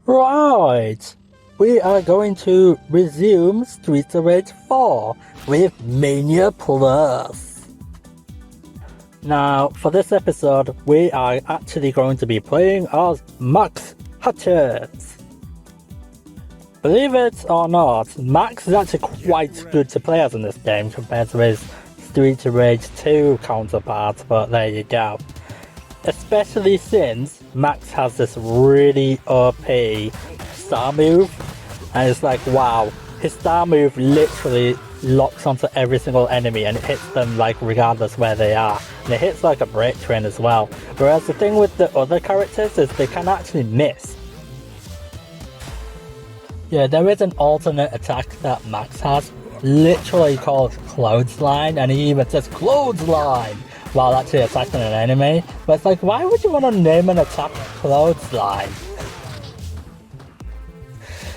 Right, we are going to resume Streets of Rage 4 with Mania Plus. Now, for this episode, we are actually going to be playing as Max Hatchett. Believe it or not, Max is actually quite good to play as in this game compared to his Streets of Rage 2 counterpart, but there you go. Especially since Max has this really OP star move, and it's like, wow, his star move literally locks onto every single enemy and it hits them like regardless where they are, and it hits like a break train as well, whereas the thing with the other characters is they can actually miss. Yeah, there is an alternate attack that Max has, literally called Clothesline, and he even says Clothesline while actually attacking an enemy. But it's like, why would you want to name an attack Clothesline?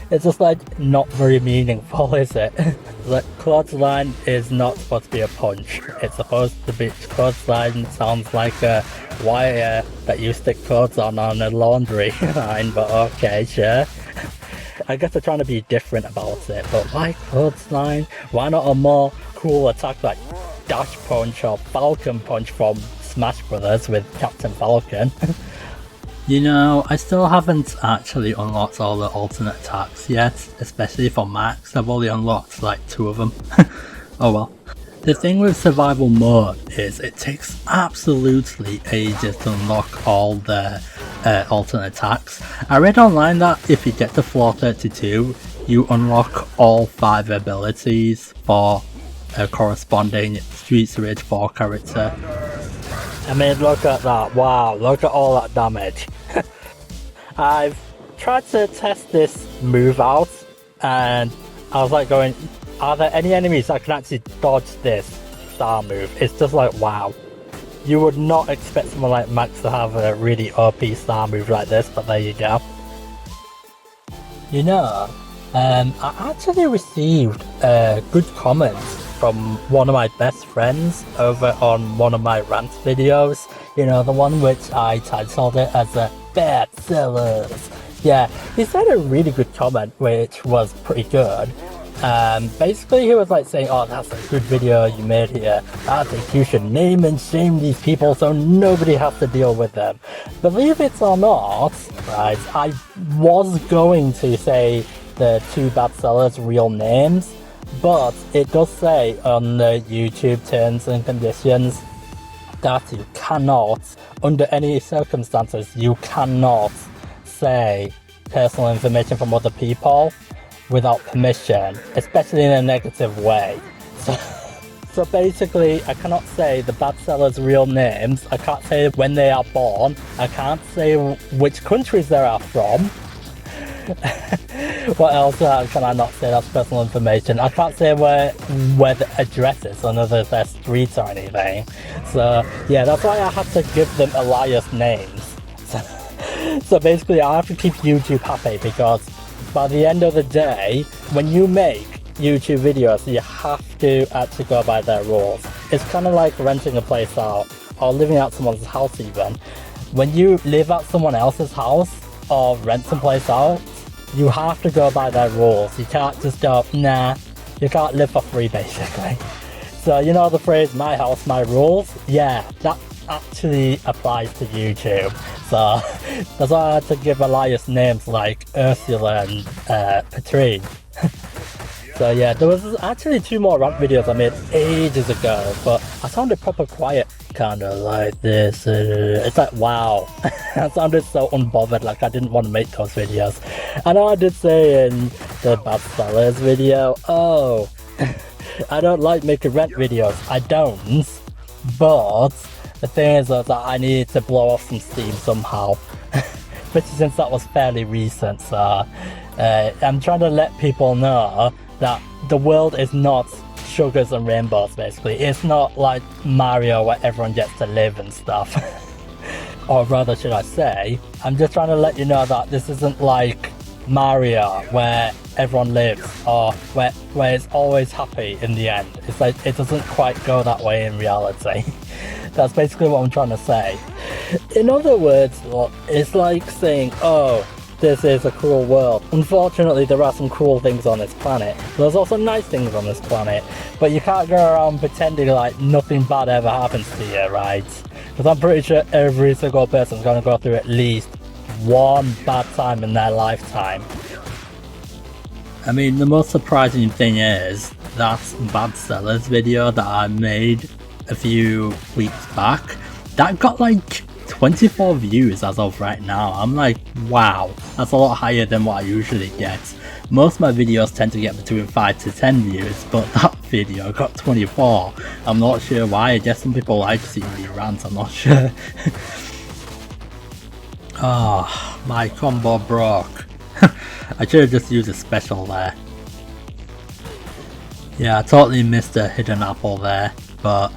It's just like not very meaningful, is it? Like, Clothesline is not supposed to be a punch. It's supposed to be, Clothesline sounds like a wire that you stick clothes on a laundry line, but okay, sure. I guess they're trying to be different about it, but why Clothesline? Why not a more cool attack like Dash Punch or Falcon Punch from Smash Brothers with Captain Falcon? You know, I still haven't actually unlocked all the alternate attacks yet, especially for Max. I've only unlocked like 2 of them. Oh well. The thing with survival mode is it takes absolutely ages to unlock all the alternate attacks. I read online that if you get to floor 32, you unlock all 5 abilities for a corresponding Streets of Rage 4 character. I mean, look at that, wow, look at all that damage. I've tried to test this move out, and I was like going, are there any enemies that can actually dodge this star move? It's just like, wow. You would not expect someone like Max to have a really OP star move like this, but there you go. You know, I actually received good comments from one of my best friends over on one of my rant videos. You know, the one which I titled it as a Bad Sellers. Yeah, he said a really good comment which was pretty good. Basically he was like saying, oh, that's a good video you made here. I think you should name and shame these people so nobody has to deal with them. Believe it or not, right, I was going to say the 2 bad sellers' real names, but it does say on the YouTube terms and conditions that you cannot, under any circumstances, you cannot say personal information from other people without permission, especially in a negative way. So basically, I cannot say the bad sellers' real names, I can't say when they are born, I can't say which countries they are from. What else can I not say that's personal information? I can't say where the address is, or whether their streets or anything. So yeah, that's why I have to give them alias names. So basically I have to keep YouTube happy, because by the end of the day, when you make YouTube videos, you have to actually go by their rules. It's kind of like renting a place out, or living out someone's house even. When you live at someone else's house, or rent some place out, you have to go by their rules. You can't just go, nah, you can't live for free basically. So you know the phrase, my house, my rules? Yeah, that actually applies to YouTube. So that's why I had to give alias names like Ursula and Patrine. So yeah, there was actually 2 more rant videos I made ages ago, but I sounded proper quiet, kinda like this. It's like, wow, I sounded so unbothered, like I didn't want to make those videos. I know I did say in the Bad Sellers video, oh, I don't like making rant videos. I don't, but the thing is that I needed to blow off some steam somehow, especially since that was fairly recent. So I'm trying to let people know that the world is not sugars and rainbows basically. It's not like Mario where everyone gets to live and stuff. Or rather, should I say, I'm just trying to let you know that this isn't like Mario where everyone lives, or where it's always happy in the end. It's like, it doesn't quite go that way in reality. That's basically what I'm trying to say. In other words, it's like saying, oh, this is a cruel world. Unfortunately, there are some cruel things on this planet. There's also nice things on this planet, but you can't go around pretending like nothing bad ever happens to you, right? Because I'm pretty sure every single person's gonna go through at least one bad time in their lifetime. I mean, the most surprising thing is that Bad Sellers video that I made a few weeks back, that got like 24 views as of right now. I'm like, wow, that's a lot higher than what I usually get. Most of my videos tend to get between 5 to 10 views, but that video got 24. I'm not sure why. I guess some people like to see me rant, I'm not sure. Oh, my combo broke. I should have just used a special there. Yeah, I totally missed a hidden apple there, but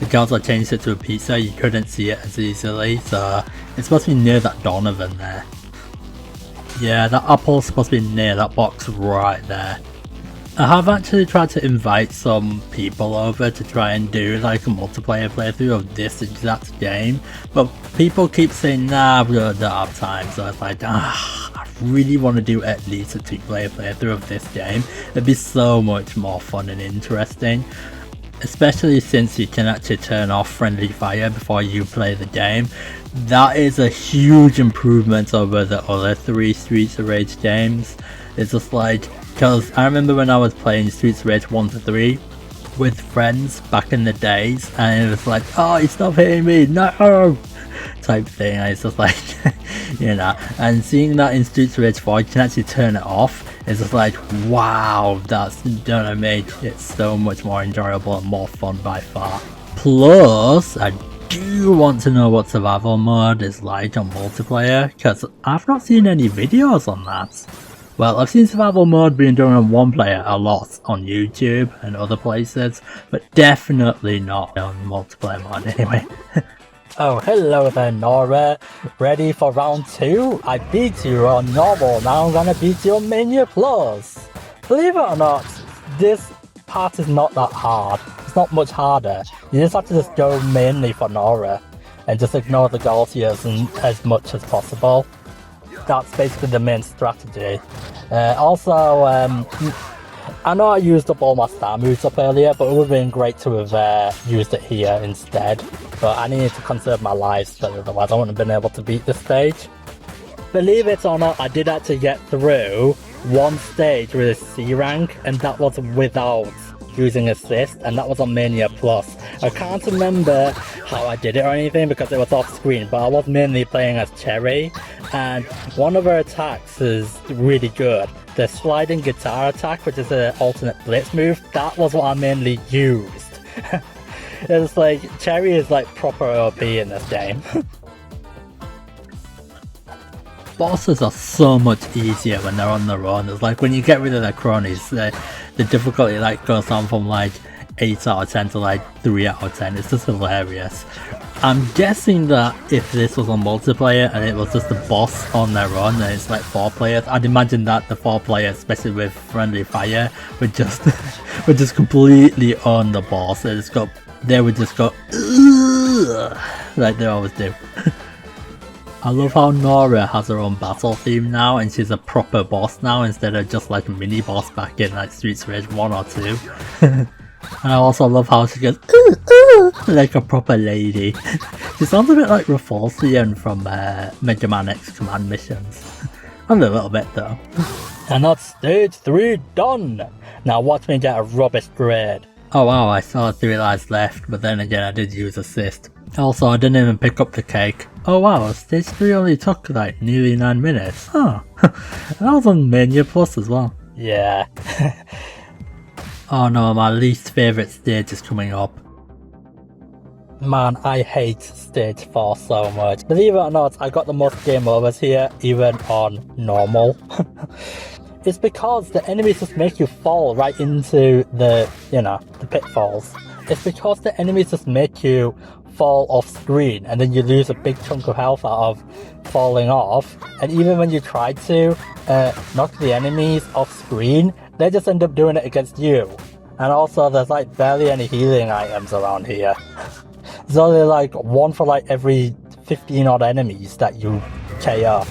because I changed it to a pizza, you couldn't see it as easily, so it's supposed to be near that Donovan there. Yeah, that apple's supposed to be near that box right there. I have actually tried to invite some people over to try and do like a multiplayer playthrough of this exact game, but people keep saying, nah, we don't have time, so it's like, I really want to do at least a 2-player playthrough of this game. It'd be so much more fun and interesting. Especially since you can actually turn off friendly fire before you play the game. That is a huge improvement over the other 3 Streets of Rage games. It's just like, because I remember when I was playing Streets of Rage 1 to 3 with friends back in the days, and it was like, oh, you stop hitting me, no! Type thing, and it's just like, you know, and seeing that in Streets of Rage 4, you can actually turn it off. It's just like, wow, that's gonna make it so much more enjoyable and more fun by far. Plus, I do want to know what survival mode is like on multiplayer, because I've not seen any videos on that. Well, I've seen survival mode being done on 1 player a lot on YouTube and other places, but definitely not on multiplayer mode anyway. Oh, hello there, Nora. Ready for round 2? I beat you on normal, now I'm gonna beat you on Mania Plus. Believe it or not, this part is not that hard. It's not much harder. You just have to just go mainly for Nora and just ignore the Gaultiers as much as possible. That's basically the main strategy. Also, I know I used up all my star moves up earlier, but it would have been great to have used it here instead. But I needed to conserve my lives, but otherwise I wouldn't have been able to beat this stage. Believe it or not, I did actually get through 1 stage with a C rank, and that was without using assist, and that was on Mania Plus. I can't remember how I did it or anything because it was off screen, but I was mainly playing as Cherry, and one of her attacks is really good. The sliding guitar attack, which is an alternate blitz move, that was what I mainly used. It's like, Cherry is like proper OP in this game. Bosses are so much easier when they're on their own. It's like when you get rid of their cronies, the difficulty like goes on from like 8 out of 10 to like 3 out of 10. It's just hilarious. I'm guessing that if this was on multiplayer and it was just the boss on their own and it's like 4 players, I'd imagine that the 4 players, especially with friendly fire, would just would just completely own the boss. They would just go like they always do. I love how Nora has her own battle theme now, and she's a proper boss now instead of just like a mini boss back in like Streets of Rage 1 or 2. And I also love how she goes like a proper lady. She sounds a bit like Rafalcian from Mega Man X Command Missions. Only a little bit though. And that's stage 3 done! Now watch me get a rubbish grade. Oh wow, I still had 3 lives left, but then again I did use assist. Also, I didn't even pick up the cake. Oh wow, stage 3 only took like nearly 9 minutes. Huh. That was on Mania Plus as well. Yeah. Oh no, my least favourite stage is coming up. Man, I hate stage 4 so much. Believe it or not, I got the most game overs here, even on normal. It's because the enemies just make you fall right into the, the pitfalls. It's because the enemies just make you fall off screen and then you lose a big chunk of health out of falling off, and even when you try to knock the enemies off screen, they just end up doing it against you. And also there's like barely any healing items around here. There's only like 1 for like every 15 odd enemies that you KO.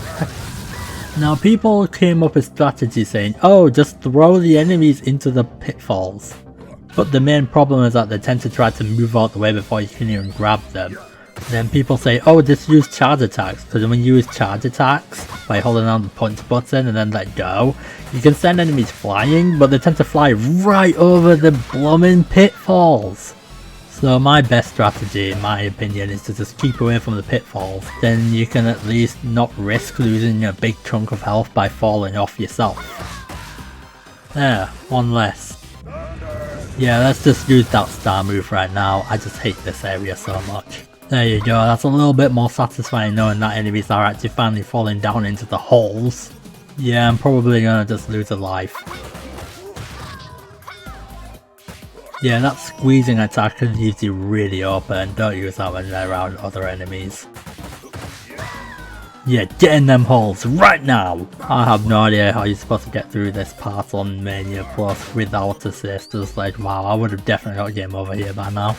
Now people came up with strategies saying, oh, just throw the enemies into the pitfalls. But the main problem is that they tend to try to move out the way before you can even grab them. Then people say, oh, just use charge attacks, because when you use charge attacks by holding down the punch button and then let go, you can send enemies flying, but they tend to fly right over the blooming pitfalls. So my best strategy, in my opinion, is to just keep away from the pitfalls. Then you can at least not risk losing a big chunk of health by falling off yourself. There, one less. Yeah, let's just use that star move right now. I just hate this area so much. There you go, that's a little bit more satisfying knowing that enemies are actually finally falling down into the holes. Yeah, I'm probably gonna just lose a life. Yeah, that squeezing attack leaves you really open. Don't use that when they're around other enemies. Yeah, get in them holes right now! I have no idea how you're supposed to get through this part on Mania Plus without assist. It's like, wow, I would have definitely got game over here by now.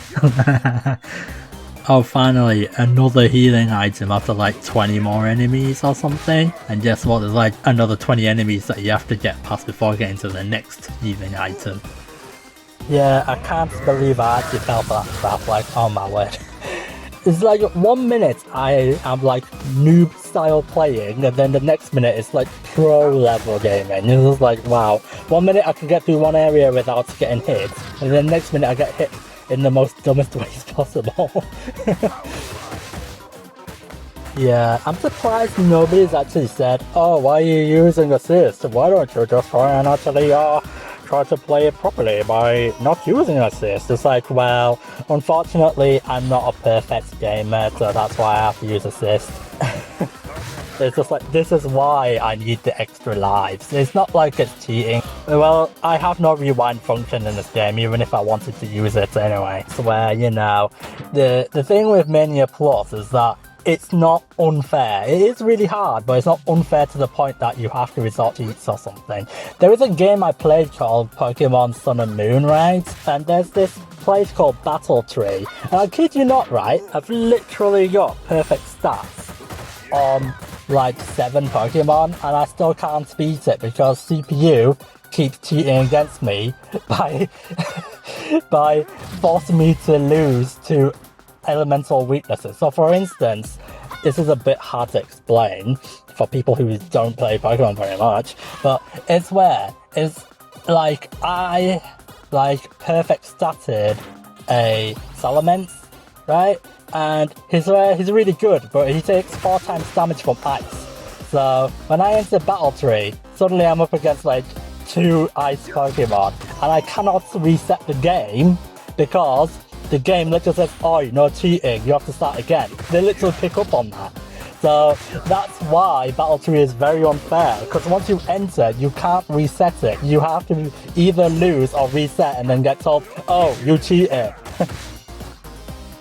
Oh, finally, another healing item after like 20 more enemies or something. And guess what, there's like another 20 enemies that you have to get past before getting to the next healing item. Yeah, I can't believe I actually fell for that trap, like, oh my word. It's like 1 minute I am like noob style playing, and then the next minute it's like pro level gaming. It's just like, wow. 1 minute I can get through one area without getting hit, and then the next minute I get hit in the most dumbest ways possible. Yeah, I'm surprised nobody's actually said, oh, why are you using assist? Why don't you just try and actually try to play it properly by not using assist? It's like, well, unfortunately I'm not a perfect gamer, so that's why I have to use assist. It's just like, this is why I need the extra lives. It's not like it's cheating. Well, I have no rewind function in this game, even if I wanted to use it anyway. So where, you know, the thing with Mania Plus is that it's not unfair. It is really hard, but it's not unfair to the point that you have to resort to cheats or something. There is a game I played called Pokemon Sun and Moon, right? And there's this place called Battle Tree. And I kid you not, right? I've literally got perfect stats on like 7 Pokemon, and I still can't beat it because CPU keeps cheating against me by by forcing me to lose to elemental weaknesses. So for instance, this is a bit hard to explain for people who don't play Pokemon very much, but it's where it's like I perfect statted a Salamence, right? And he's really good, but he takes 4 times damage from ice. So when I enter Battle Tree, suddenly I'm up against like 2 ice Pokemon, and I cannot reset the game because the game literally says, oh, you're not cheating, you have to start again. They literally pick up on that. So that's why Battle Tree is very unfair, because once you enter, you can't reset it. You have to either lose or reset and then get told, oh, you cheated.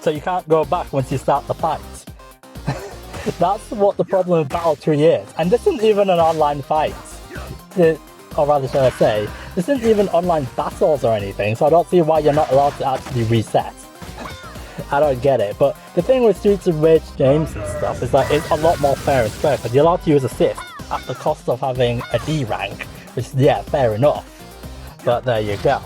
So you can't go back once you start the fight. That's what the problem with Battle Tree is. And this isn't even an online fight. Or rather, should I say, this isn't even online battles or anything, so I don't see why you're not allowed to actually reset. I don't get it. But the thing with Streets of Rage games and stuff is that it's a lot more fair and square, because you're allowed to use assist at the cost of having a D rank, which, yeah, fair enough. But there you go.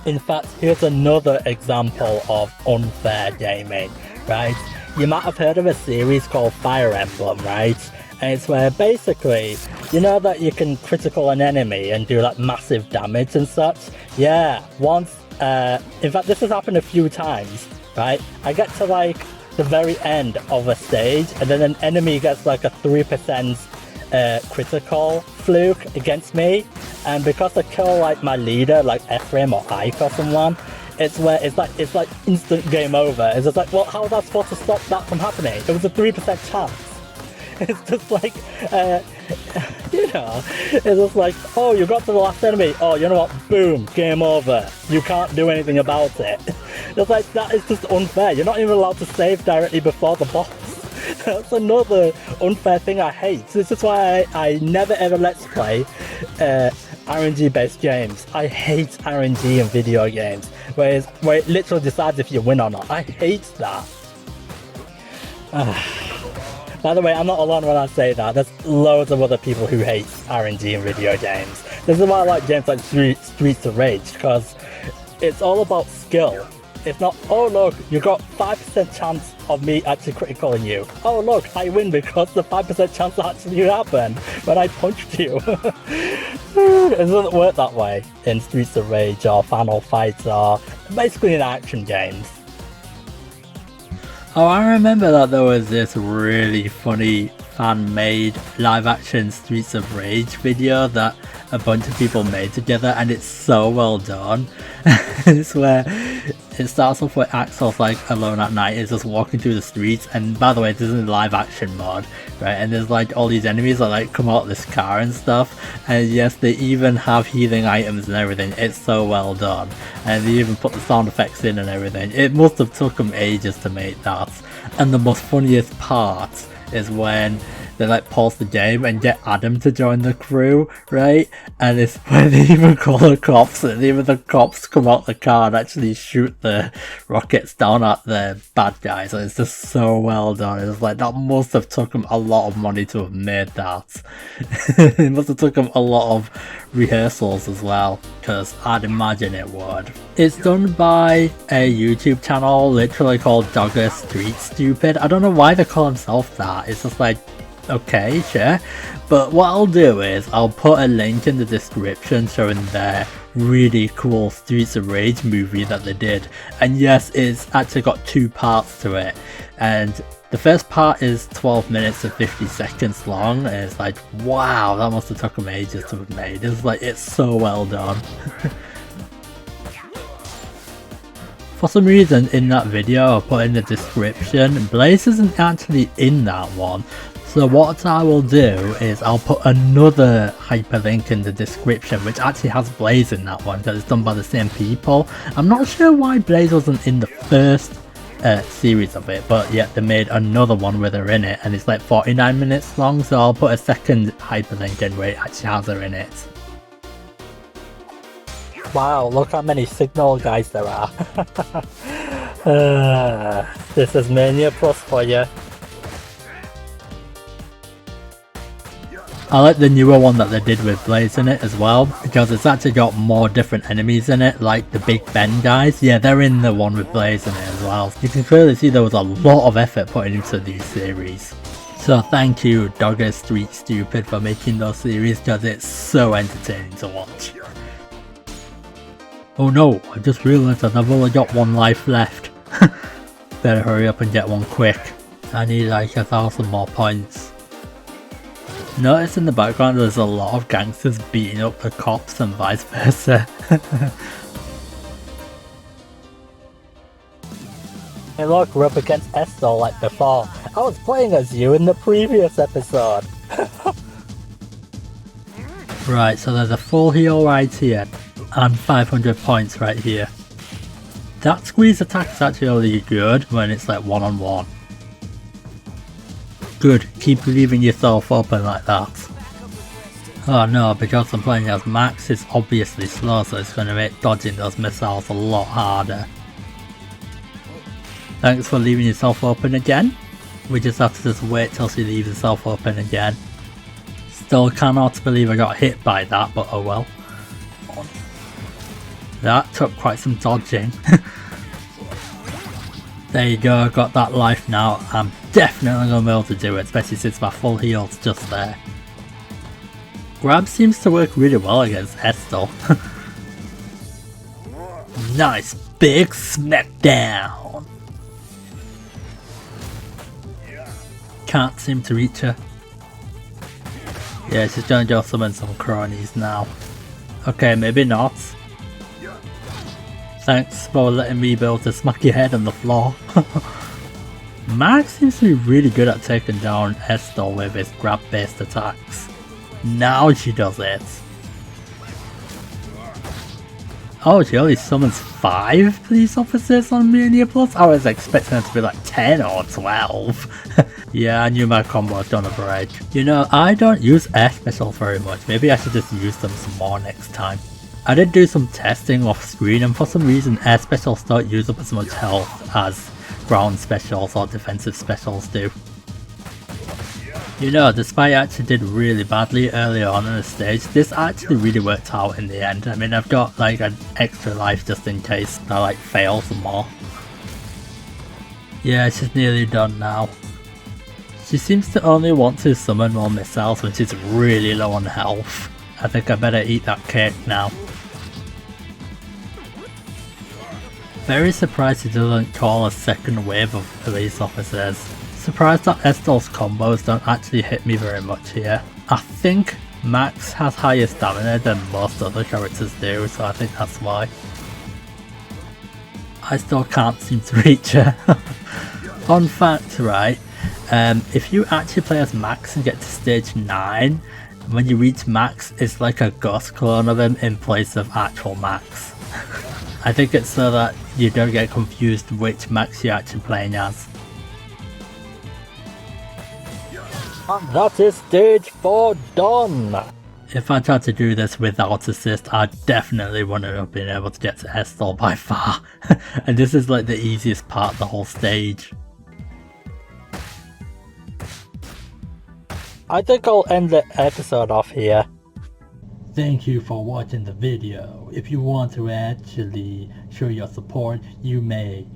In fact, here's another example of unfair gaming, right? You might have heard of a series called Fire Emblem, right? And it's where basically, you know that you can critical an enemy and do like massive damage and such? Yeah, once, in fact this has happened a few times, right? I get to like the very end of a stage, and then an enemy gets like a 3% critical fluke against me, and because I kill like my leader, like Ephraim or Ike or someone, it's where it's like instant game over. It's just like, well, how was I supposed to stop that from happening? It was a 3% chance. It's just like, you know, it's just like, oh, you got to the last enemy, oh, you know what, boom, game over. You can't do anything about it. It's like, that is just unfair. You're not even allowed to save directly before the boss. That's another unfair thing I hate. This is why I never ever let's play RNG based games. I hate RNG in video games, where it literally decides if you win or not. I hate that. By the way, I'm not alone when I say that. There's loads of other people who hate RNG in video games. This is why I like games like Streets of Rage, because it's all about skill. It's not, oh look, you got 5% chance of me actually criticalling you. Oh look, I win because the 5% chance actually happened when I punched you. It doesn't work that way in Streets of Rage or Final Fight or basically in action games. Oh, I remember that there was this really funny fan-made live-action Streets of Rage video that a bunch of people made together, and it's so well done. It's where it starts off with Axel's like alone at night, is just walking through the streets, and by the way, this is in live action mode, right? And there's like all these enemies that like come out of this car and stuff, and yes, they even have healing items and everything. It's so well done, and they even put the sound effects in and everything. It must have took them ages to make that. And the most funniest part is when they like pause the game and get Adam to join the crew, right? And it's when they even call the cops, and even the cops come out the car and actually shoot the rockets down at the bad guys. And it's just so well done. It's like, that must have took them a lot of money to have made that. It must have took them a lot of rehearsals as well, because I'd imagine it would. It's done by a YouTube channel literally called Dogger Street Stupid. I don't know why they call himself that. It's just like, okay, sure. But what I'll do is I'll put a link in the description showing their really cool Streets of Rage movie that they did. And yes, it's actually got 2 parts to it. And the first part is 12 minutes and 50 seconds long. And it's like, wow, that must have taken them ages to have made. It's like, it's so well done. For some reason in that video I put in the description, Blaze isn't actually in that one. So what I will do is I'll put another hyperlink in the description which actually has Blaze in that one, because it's done by the same people. I'm not sure why Blaze wasn't in the first series of it, but yeah, they made another one with her in it, and it's like 49 minutes long, so I'll put a second hyperlink in where it actually has her in it. Wow, look how many signal guys there are. This is Mania Plus for you. I like the newer one that they did with Blaze in it as well, because it's actually got more different enemies in it, like the Big Ben guys. Yeah, they're in the one with Blaze in it as well. You can clearly see there was a lot of effort put into these series. So thank you Dogger Street Stupid for making those series, because it's so entertaining to watch. Oh no, I just realised that I've only got 1 life left. Better hurry up and get one quick. I need like 1,000 more points. Notice in the background there's a lot of gangsters beating up the cops and vice versa. Hey look, we're up against Estel like before. I was playing as you in the previous episode. Right, so there's a full heal right here, and 500 points right here. That squeeze attack is actually really good when it's like one-on-one. Good, keep leaving yourself open like that. Oh no, because I'm playing as Max, it's obviously slow, so it's going to make dodging those missiles a lot harder. Thanks for leaving yourself open again. We just have to just wait till she leaves herself open again. Still cannot believe I got hit by that, but oh well. That took quite some dodging. There you go, got that life now. I'm definitely going to be able to do it, especially since my full heal's just there. Grab seems to work really well against Estel. Nice big smackdown. Can't seem to reach her. Yeah, she's going to go summon some cronies now. Okay, maybe not. Thanks for letting me be able to smack your head on the floor. Max seems to be really good at taking down Estel with his grab based attacks. Now she does it. Oh, she only summons 5 police officers on Mania Plus? I was expecting her to be like 10 or 12. Yeah, I knew my combo was gonna break. You know, I don't use air specials very much. Maybe I should just use them some more next time. I did do some testing off screen, and for some reason air specials don't use up as much health as ground specials or defensive specials do. You know, despite I actually did really badly earlier on in the stage, this actually really worked out in the end. I mean, I've got like an extra life just in case I like fail some more. Yeah, she's nearly done now. She seems to only want to summon more missiles when she's really low on health. I think I better eat that cake now. Very surprised he doesn't call a second wave of police officers. Surprised that Estel's combos don't actually hit me very much here. I think Max has higher stamina than most other characters do, so I think that's why. I still can't seem to reach her. Fun fact, right? If you actually play as Max and get to stage 9, when you reach Max, it's like a ghost clone of him in place of actual Max. I think it's so that you don't get confused which Max you're actually playing as. And that is stage 4 done! If I tried to do this without assist, I definitely wouldn't have been able to get to Estel by far. And this is like the easiest part of the whole stage. I think I'll end the episode off here. Thank you for watching the video. If you want to actually show your support, you may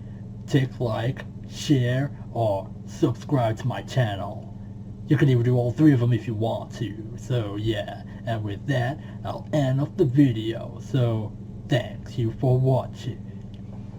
tick like, share, or subscribe to my channel. You can even do all 3 of them if you want to. So yeah, and with that, I'll end off the video. So thanks you for watching.